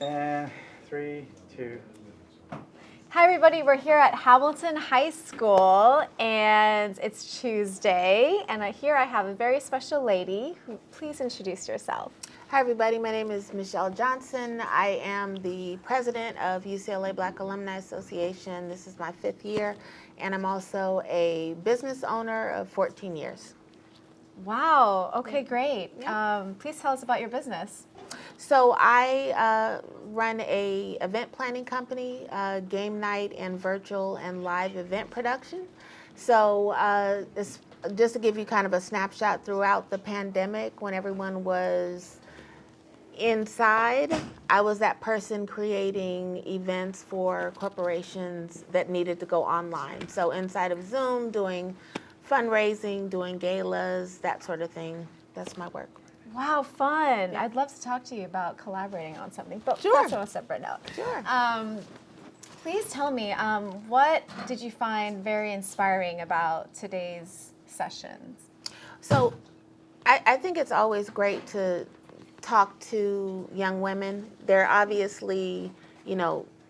And 3, 2. Hi everybody, we're here at Hamilton High School and it's Tuesday and here I have a very special lady. Please introduce yourself. Hi everybody, my name is Michelle Johnson. I am the president of UCLA Black Alumni Association. This is my 5th year and I'm also a business owner of 14 years. Wow, okay, great. Please tell us about your business. So I run a event planning company, game night and virtual and live event production. So it's just to give you kind of a snapshot throughout the pandemic when everyone was inside, I was that person creating events for corporations that needed to go online. So inside of Zoom, doing fundraising, doing galas, that sort of thing. That's my work. Wow, fun. I'd love to talk to you about collaborating on something, but Sure. that's on a separate note. Sure. Please tell me, what did you find very inspiring about today's sessions? So I think it's always great to talk to young women. They're obviously,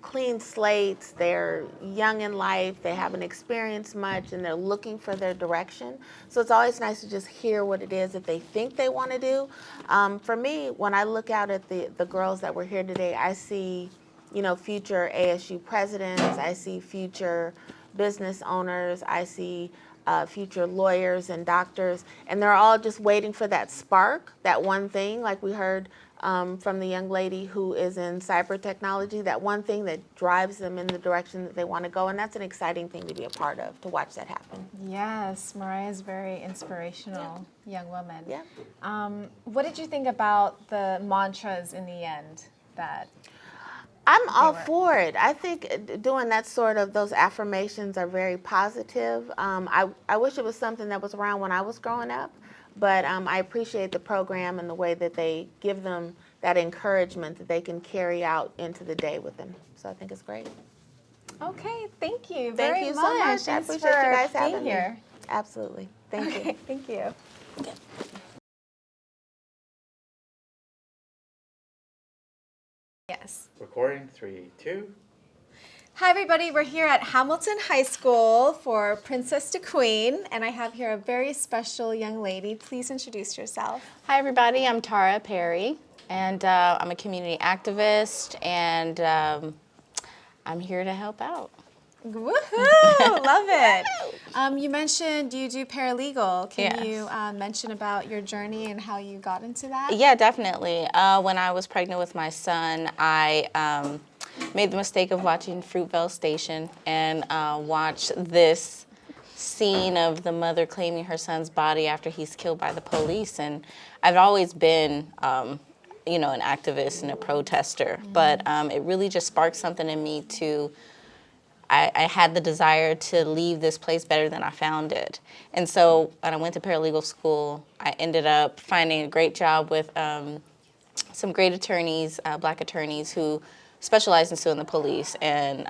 clean slates. They're young in life. They haven't experienced much and they're looking for their direction. So it's always nice to just hear what it is that they think they want to do. For me, when I look out at the girls that were here today, I see, future ASU presidents. I see future business owners. I see future lawyers and doctors, and they're all just waiting for that spark, that one thing, like we heard from the young lady who is in cyber technology, that one thing that drives them in the direction that they want to go, and that's an exciting thing to be a part of, to watch that happen. Yes, Mariah is very inspirational young woman. Yeah. What did you think about the mantras in the end that I'm all for it. I think doing that sort of, those affirmations are very positive. I wish it was something that was around when I was growing up, but I appreciate the program and the way that they give them that encouragement that they can carry out into the day with them. So I think it's great. Okay, thank you Thank very you so much. much. I Thanks appreciate for you guys being having here. me. Absolutely. Thank you. Okay, thank you. Okay. Yes. Recording 3, 2. Hi everybody, we're here at Hamilton High School for Princess to Queen, and I have here a very special young lady. Please introduce yourself. Hi everybody, I'm Tara Perry, and I'm a community activist, and I'm here to help out. Woohoo! Love it. You mentioned you do paralegal. Can Yes. you mention about your journey and how you got into that? Yeah, definitely. When I was pregnant with my son, I made the mistake of watching Fruitvale Station and watched this scene of the mother claiming her son's body after he's killed by the police. And I've always been, an activist and a protester, but it really just sparked something in me to. I had the desire to leave this place better than I found it. And so when I went to paralegal school, I ended up finding a great job with some great attorneys, black attorneys who specialize in suing the police and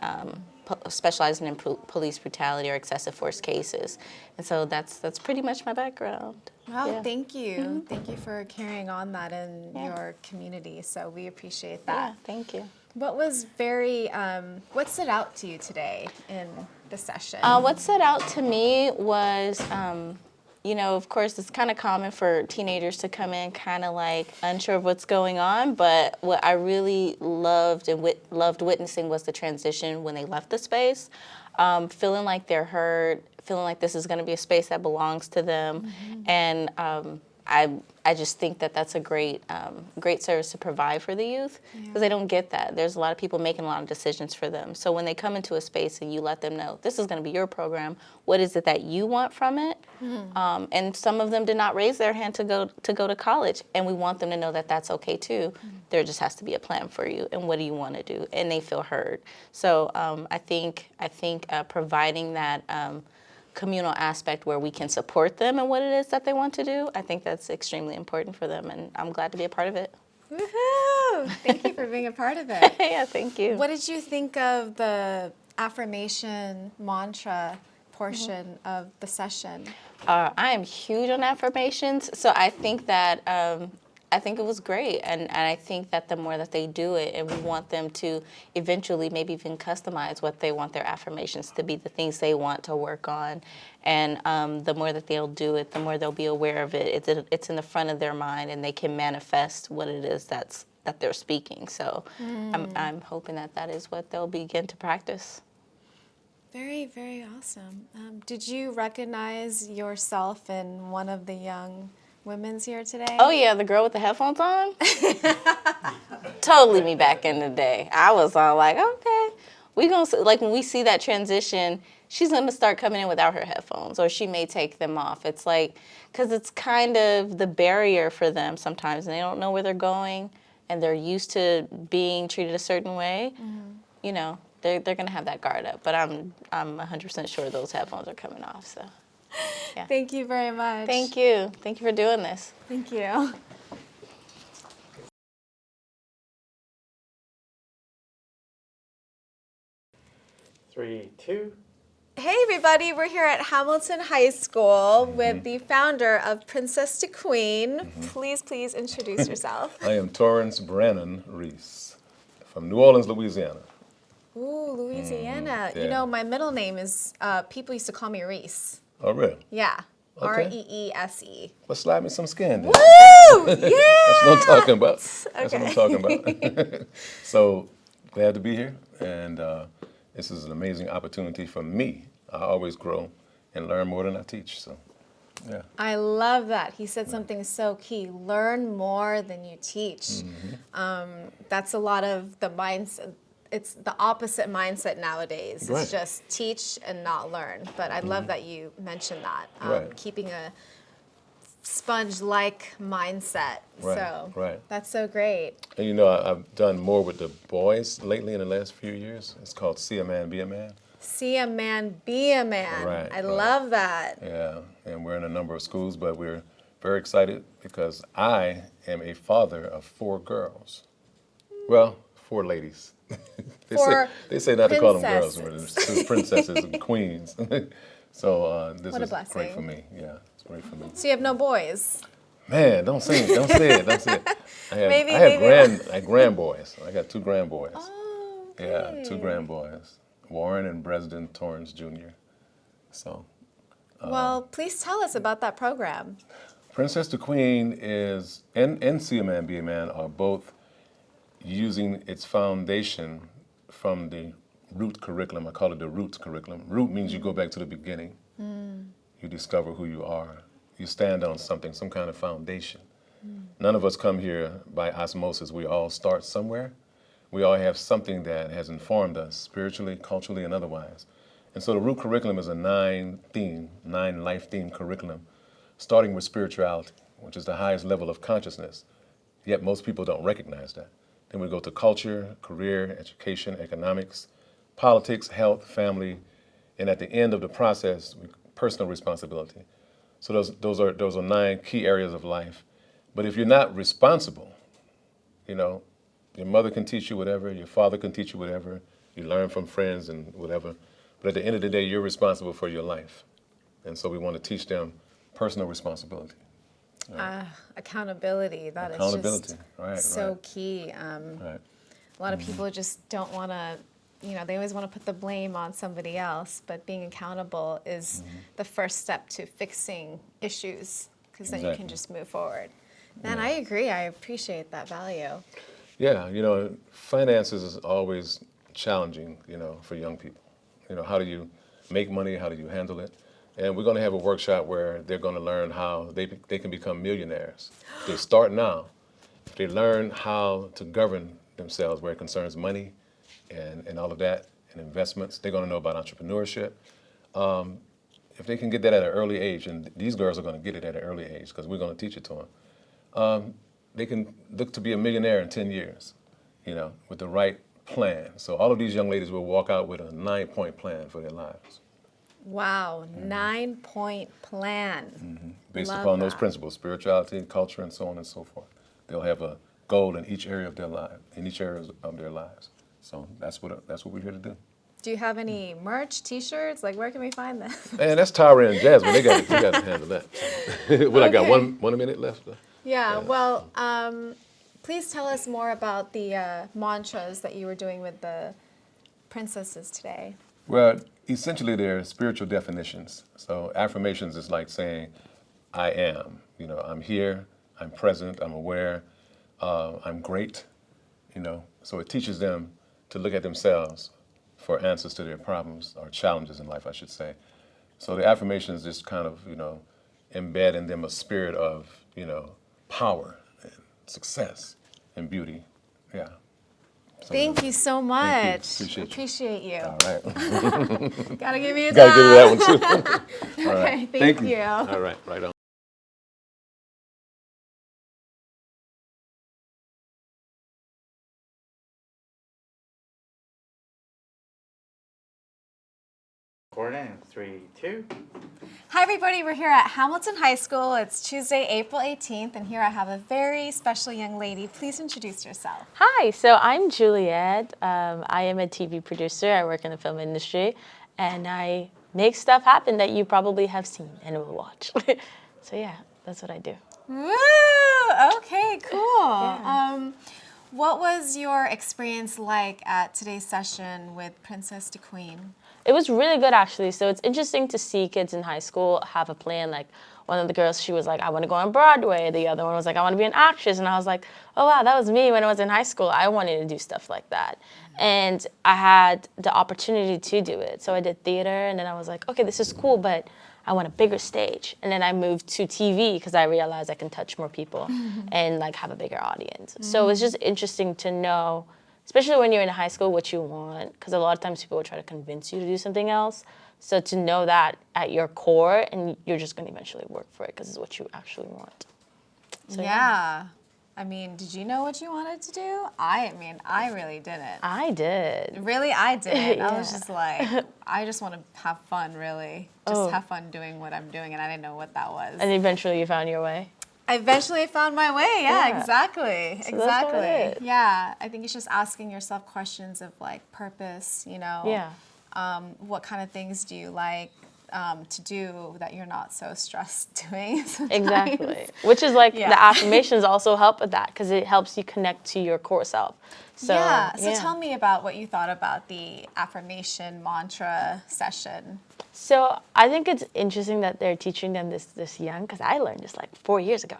specializing in police brutality or excessive force cases. And so that's pretty much my background. Wow, Yeah. thank you. Thank you for carrying on that in your community. So we appreciate that. Yeah, thank you. What was what stood out to you today in the session? What stood out to me was, of course, it's kind of common for teenagers to come in kind of like unsure of what's going on, but what I really loved and loved witnessing was the transition when they left the space, feeling like they're heard, feeling like this is going to be a space that belongs to them, and I just think that that's a great service to provide for the youth because they don't get that. There's a lot of people making a lot of decisions for them. So when they come into a space and you let them know, this is going to be your program, what is it that you want from it? And some of them did not raise their hand to go to college, and we want them to know that that's okay too. There just has to be a plan for you, and what do you want to do? And they feel heard. So I think providing that communal aspect where we can support them in what it is that they want to do, I think that's extremely important for them, and I'm glad to be a part of it. Woohoo! Thank you for being a part of it. Yeah, thank you. What did you think of the affirmation mantra portion of the session? I am huge on affirmations, so I think that I think it was great, and I think that the more that they do it, and we want them to eventually maybe even customize what they want their affirmations to be, the things they want to work on, and the more that they'll do it, the more they'll be aware of it. It's in the front of their mind, and they can manifest what it is that they're speaking. So I'm hoping that is what they'll begin to practice. Very, very awesome. Did you recognize yourself in one of the young women's here today? Oh yeah, the girl with the headphones on? Totally me back in the day. I was all like, okay. Like when we see that transition, she's gonna start coming in without her headphones, or she may take them off. It's like, because it's kind of the barrier for them sometimes, and they don't know where they're going, and they're used to being treated a certain way. You know, they're gonna have that guard up. But I'm 100% sure those headphones are coming off. So. Yeah. Thank you very much. Thank you. Thank you for doing this. Thank you. Three, two. Hey everybody, we're here at Hamilton High School with the founder of Princess to Queen. Please introduce yourself. I am Torrance Brannon Reese from New Orleans, Louisiana. Ooh, Louisiana. yeah. You know, my middle name is, people used to call me Reese. Oh, really? Yeah, Okay. Reese. Well, slide me some skin then. Woo! Yeah! That's what I'm talking about. That's what I'm Okay. talking about. So, glad to be here. And this is an amazing opportunity for me. I always grow and learn more than I teach. So, yeah. I love that. He said something so key. Learn more than you teach. That's a lot of the mindset. It's the opposite mindset nowadays. Right. It's just teach and not learn. But I love that you mentioned that. Right. Keeping a sponge-like mindset. Right, So right. that's so great. And you know, I've done more with the boys lately in the last few years. It's called See a Man, Be a Man. See a man, be a man. Right, I right. love that. Yeah, and we're in a number of schools, but we're very excited because I am a father of 4 girls. Well, 4 ladies. They say not to call them girls, but it's princesses and queens. So this What a is great blessing. for me. Yeah, it's great for me. So you have no boys? Man, don't say it. Don't say it. Don't say it. I have Maybe. grandboys. I got 2 grandboys. Oh, Yeah, 2 grandboys. Warren and Bresden Torrance Jr. So. Well, please tell us about that program. Princess to Queen is, and See a Man, Be a Man are both using its foundation from the root curriculum. I call it the roots curriculum. Root means you go back to the beginning. You discover who you are. You stand on something, some kind of foundation. None of us come here by osmosis. We all start somewhere. We all have something that has informed us spiritually, culturally, and otherwise. And so the root curriculum is a 9 life theme curriculum, starting with spirituality, which is the highest level of consciousness. Yet most people don't recognize that. Then we go to culture, career, education, economics, politics, health, family, and at the end of the process, personal responsibility. So those are 9 key areas of life. But if you're not responsible, you know, your mother can teach you whatever, your father can teach you whatever, you learn from friends and whatever. But at the end of the day, you're responsible for your life. And so we want to teach them personal responsibility. Accountability. That Accountability, is just right, so right. key. Right. A lot of people just don't want to, you know, they always want to put the blame on somebody else, but being accountable is the first step to fixing issues, because then you can Exactly. just move forward. Man, I agree. I appreciate that value. Yeah, you know, finances is always challenging, you know, for young people. You know, how do you make money? How do you handle it? And we're going to have a workshop where they're going to learn how they can become millionaires. They start now. If they learn how to govern themselves where it concerns money and all of that, and investments, they're going to know about entrepreneurship. If they can get that at an early age, and these girls are going to get it at an early age because we're going to teach it to them, they can look to be a millionaire in 10 years, you know, with the right plan. So all of these young ladies will walk out with a 9-point plan for their lives. Wow, 9-point plan. Based Love upon those that. principles, spirituality, culture, and so on and so forth. They'll have a goal in each area of their life, So that's what we're here to do. Do you have any merch, T-shirts? Like, where can we find this? And that's Tyra and Jasmine. They got to handle that. Well, I got Okay. one minute left. Yeah, well, please tell us more about the mantras that you were doing with the princesses today. Well, essentially, they're spiritual definitions. So affirmations is like saying, I am. You know, I'm here, I'm present, I'm aware, I'm great. You know, so it teaches them to look at themselves for answers to their problems or challenges in life, I should say. So the affirmations just kind of, embed in them a spirit of, power and success and beauty. Yeah. So Thank you so thank much. you. Appreciate you. you. All right. Gotta give you a Gotta give you that time. one too. All right. Okay, thank you. All right, right on. Recording. 3, 2. Hi, everybody. We're here at Hamilton High School. It's Tuesday, April 18th, and here I have a very special young lady. Please introduce yourself. Hi, so I'm Juliet. I am a TV producer. I work in the film industry, and I make stuff happen that you probably have seen and will watch. So yeah, that's what I do. Woo! Okay, cool. Yeah. What was your experience like at today's session with Princess to Queen? It was really good, actually. So it's interesting to see kids in high school have a plan. Like, one of the girls, she was like, I want to go on Broadway. The other one was like, I want to be an actress. And I was like, oh, wow, that was me when I was in high school. I wanted to do stuff like that. And I had the opportunity to do it. So I did theater, and then I was like, okay, this is cool, but I want a bigger stage. And then I moved to TV because I realized I can touch more people and like have a bigger audience. So it was just interesting to know, especially when you're in high school, what you want, because a lot of times people will try to convince you to do something else. So to know that at your core, and you're just going to eventually work for it because it's what you actually want. So, yeah. I mean, did you know what you wanted to do? I really didn't. I did. Really, I didn't. I was Yeah. just like, I just want to have fun, really. Just have fun doing what I'm doing, and I didn't know what that was. And eventually you found your way. I eventually found my way. Yeah, Yeah. exactly. So that's what it Exactly. is. Yeah, I think it's just asking yourself questions of like purpose, Yeah. what kind of things do you like to do that you're not so stressed doing sometimes. Exactly. Which is like Yeah. the affirmations also help with that because it helps you connect to your core self. So, So tell me about what you thought about the affirmation mantra session. So I think it's interesting that they're teaching them this young, because I learned this like 4 years ago.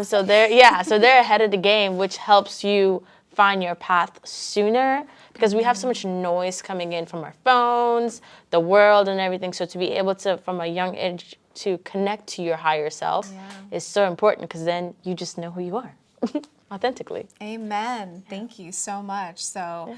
So they're ahead of the game, which helps you find your path sooner because we have so much noise coming in from our phones, the world, and everything. So to be able to, from a young age, to connect to your higher self is so important because then you just know who you are authentically. Amen. Thank you so much. So,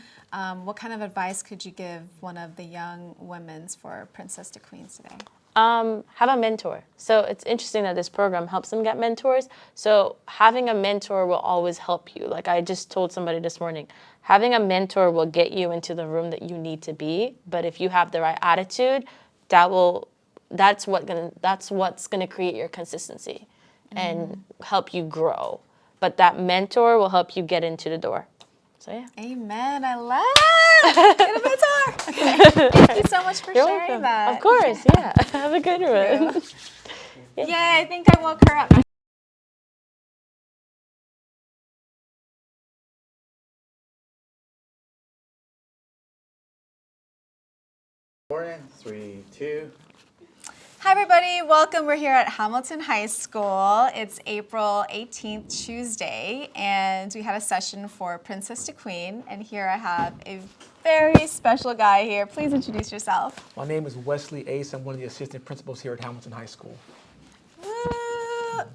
what kind of advice could you give one of the young women for Princess to Queens today? Have a mentor. So it's interesting that this program helps them get mentors. So having a mentor will always help you. Like I just told somebody this morning, having a mentor will get you into the room that you need to be. But if you have the right attitude, that's what's gonna create your consistency and help you grow. But that mentor will help you get into the door. So yeah. Amen. I love it. Get a mentor. Okay. Thank you so much for You're sharing welcome. that. Of course, yeah. Have a good one. Yay, I think I woke her up. Recording. 3, 2. Hi, everybody. Welcome. We're here at Hamilton High School. It's April 18th, Tuesday, and we had a session for Princess to Queen. And here I have a very special guy here. Please introduce yourself. My name is Wesley Ace. I'm one of the assistant principals here at Hamilton High School. Woo!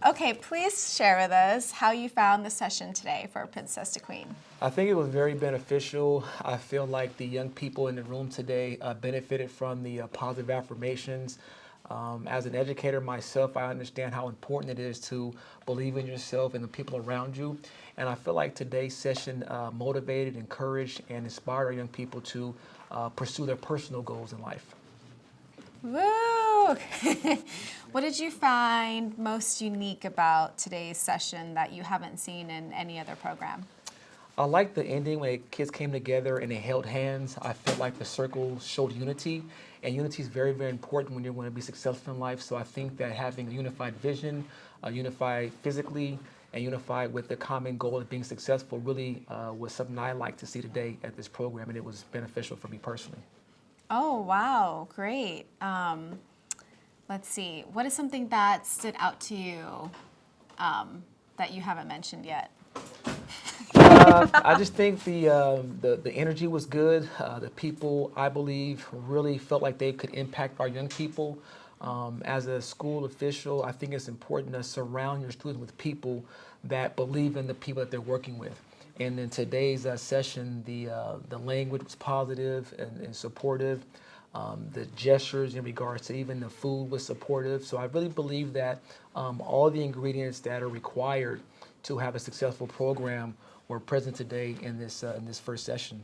Okay, please share with us how you found the session today for Princess to Queen. I think it was very beneficial. I feel like the young people in the room today benefited from the positive affirmations. As an educator myself, I understand how important it is to believe in yourself and the people around you. And I feel like today's session motivated, encouraged, and inspired our young people to pursue their personal goals in life. Woo! What did you find most unique about today's session that you haven't seen in any other program? I like the ending when the kids came together and they held hands. I felt like the circle showed unity, and unity is very, very important when you want to be successful in life. So I think that having a unified vision, unified physically and unified with the common goal of being successful, really was something I like to see today at this program, and it was beneficial for me personally. Oh, wow, great. Let's see, what is something that stood out to you that you haven't mentioned yet? I just think the energy was good. The people, I believe, really felt like they could impact our young people. As a school official, I think it's important to surround your students with people that believe in the people that they're working with. And in today's session, the language was positive and supportive. The gestures in regards to even the food was supportive. So I really believe that all the ingredients that are required to have a successful program were present today in this first session.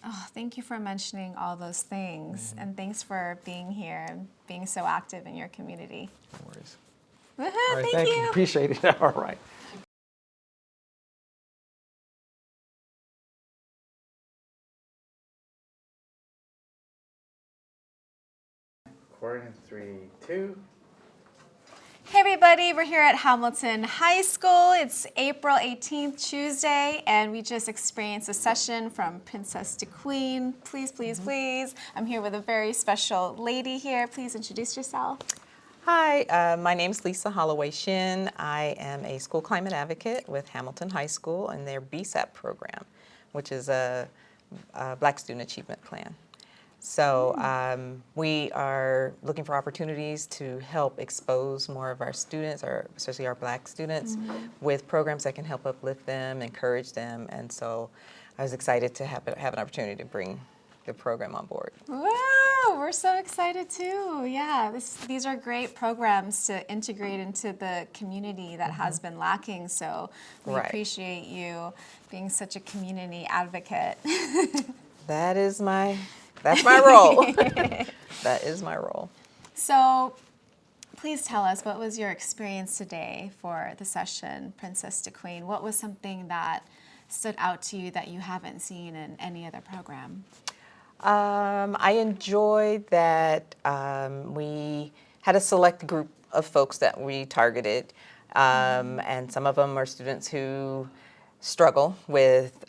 Oh, thank you for mentioning all those things, and thanks for being here and being so active in your community. No worries. Woohoo, All right, thank you. you. Appreciate it. All right. Recording 3, 2. Hey everybody, we're here at Hamilton High School. It's April 18th, Tuesday, and we just experienced a session from Princess to Queen. Please, please, please. I'm here with a very special lady here. Please introduce yourself. Hi, my name is Lisa Holloway Shin. I am a school climate advocate with Hamilton High School and their BSAP program, which is a Black Student Achievement Plan. So we are looking for opportunities to help expose more of our students, or especially our Black students, with programs that can help uplift them, encourage them. And so I was excited to have an opportunity to bring the program on board. Woo, we're so excited too. Yeah, these are great programs to integrate into the community that has been lacking. So we Right. appreciate you being such a community advocate. That's my role. That is my role. So please tell us, what was your experience today for the session, Princess to Queen? What was something that stood out to you that you haven't seen in any other program? I enjoyed that we had a select group of folks that we targeted, and some of them are students who struggle with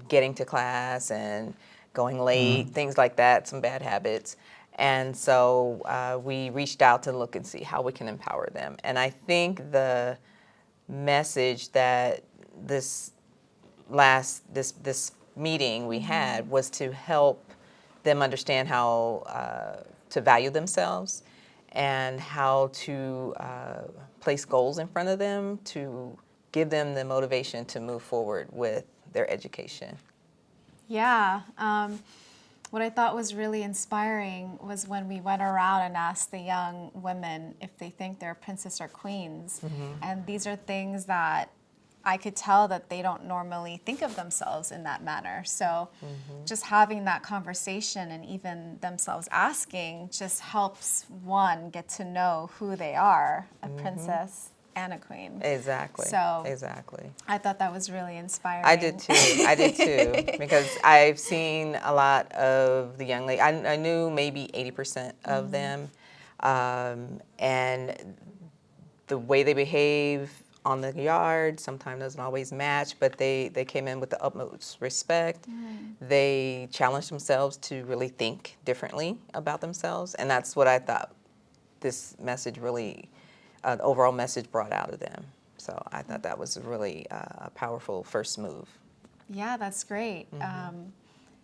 getting to class and going late, things like that, some bad habits. And so we reached out to look and see how we can empower them. And I think the message that this meeting we had was to help them understand how to value themselves and how to place goals in front of them to give them the motivation to move forward with their education. Yeah. What I thought was really inspiring was when we went around and asked the young women if they think they're princess or queens. And these are things that I could tell that they don't normally think of themselves in that manner. So just having that conversation and even themselves asking just helps one get to know who they are, a princess and a queen. Exactly. So exactly. I thought that was really inspiring. I did too. I did too, because I've seen a lot of the young ladies. I knew maybe 80% of them, and the way they behave on the yard sometimes doesn't always match, but they came in with the utmost respect. They challenged themselves to really think differently about themselves, and that's what I thought this message really, the overall message brought out of them. So I thought that was really a powerful first move. Yeah, that's great.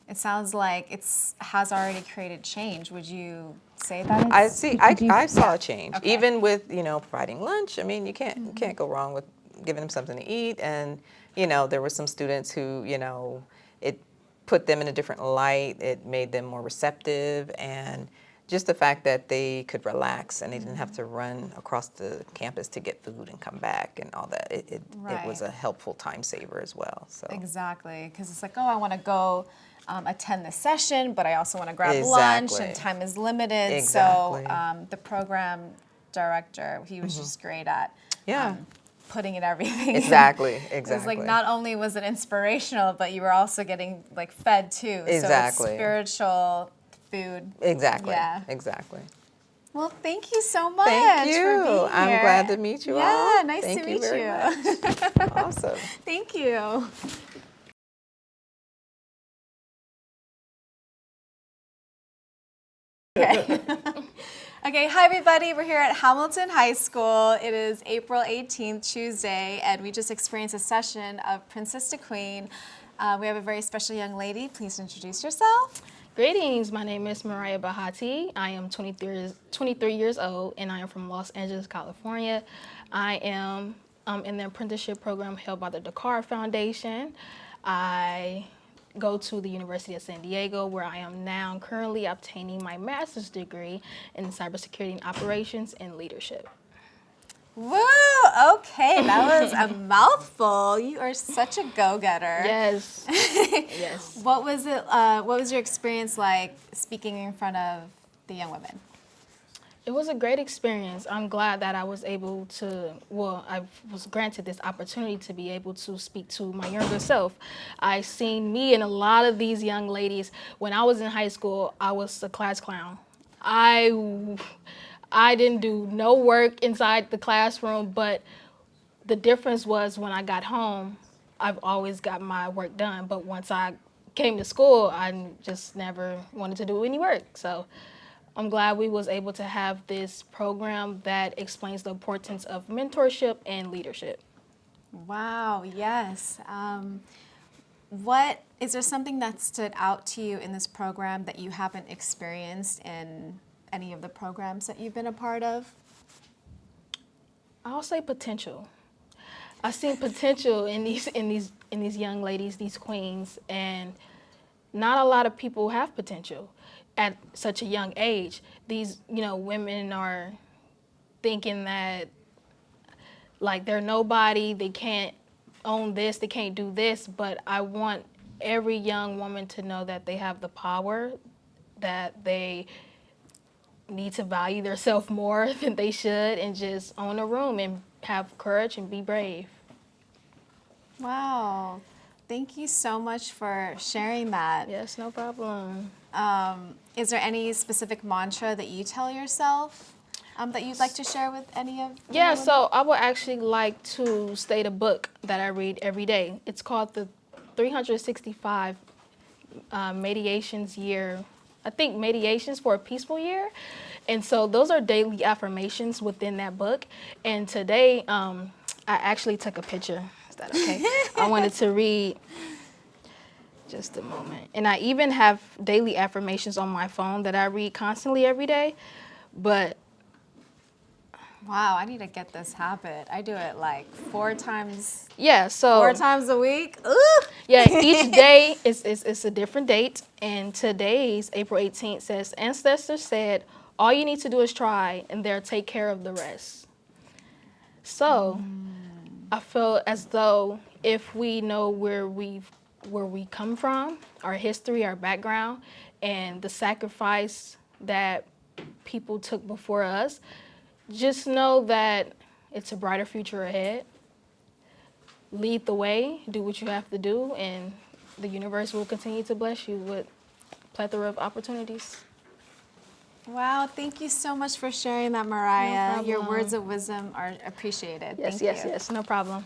It sounds like it has already created change. Would you say that? I saw a change. Okay. Even with, providing lunch. I mean, you can't go wrong with giving them something to eat. And, there were some students who, it put them in a different light. It made them more receptive, and just the fact that they could relax and they didn't have to run across the campus to get food and come back and all that. It was a helpful time saver as well. So Exactly, because it's like, oh, I want to go attend the session, but I also want to grab lunch, and time is limited. Exactly. So the program director, he was just great at Yeah. putting in everything. Exactly. It was like not only was it inspirational, but you were also getting like fed too. Exactly. So it's spiritual food. Exactly. Yeah. Exactly. Well, thank you so much Thank for you. being I'm here. glad to meet you all. Yeah, nice Thank to you meet very you. much. Awesome. Thank you. Okay. Okay, hi everybody. We're here at Hamilton High School. It is April 18th, Tuesday, and we just experienced a session of Princess to Queen. We have a very special young lady. Please introduce yourself. Greetings, my name is Mariah Bahati. I am 23 years old and I am from Los Angeles, California. I am in the apprenticeship program held by the Dakar Foundation. I go to the University of San Diego where I am now currently obtaining my master's degree in cybersecurity and operations and leadership. Woo! Okay, that was a mouthful. You are such a go-getter. Yes, yes. What was it? What was your experience like speaking in front of the young women? It was a great experience. I'm glad that I was able to, I was granted this opportunity to be able to speak to my younger self. I seen me and a lot of these young ladies. When I was in high school, I was a class clown. I didn't do no work inside the classroom, but the difference was when I got home, I've always got my work done. But once I came to school, I just never wanted to do any work. So I'm glad we was able to have this program that explains the importance of mentorship and leadership. Wow, yes. What is there something that stood out to you in this program that you haven't experienced in any of the programs that you've been a part of? I'll say potential. I seen potential in these young ladies, these queens, and not a lot of people have potential at such a young age. These, women are thinking that like they're nobody, they can't own this, they can't do this, but I want every young woman to know that they have the power, that they need to value themselves more than they should, and just own a room and have courage and be brave. Wow. Thank you so much for sharing that. Yes, no problem. Is there any specific mantra that you tell yourself that you'd like to share with any of the Yeah, women? so I would actually like to state a book that I read every day. It's called the 365 Mediations Year. I think Mediations for a Peaceful Year. And so those are daily affirmations within that book. And today, I actually took a picture. Is that okay? I wanted to read. Just a moment. And I even have daily affirmations on my phone that I read constantly every day. But Wow, I need to get this habit. I do it like four times yeah, so a week. Ooh. yeah, each day is a different date. And today's April 18th says, ancestors said, all you need to do is try and they'll take care of the rest. So I feel as though if we know where we come from, our history, our background, and the sacrifice that people took before us, just know that it's a brighter future ahead. Lead the way, do what you have to do, and the universe will continue to bless you with a plethora of opportunities. Wow, thank you so much for sharing that, Mariah. No Your problem. words of wisdom are appreciated. Yes, Thank you. yes, no problem.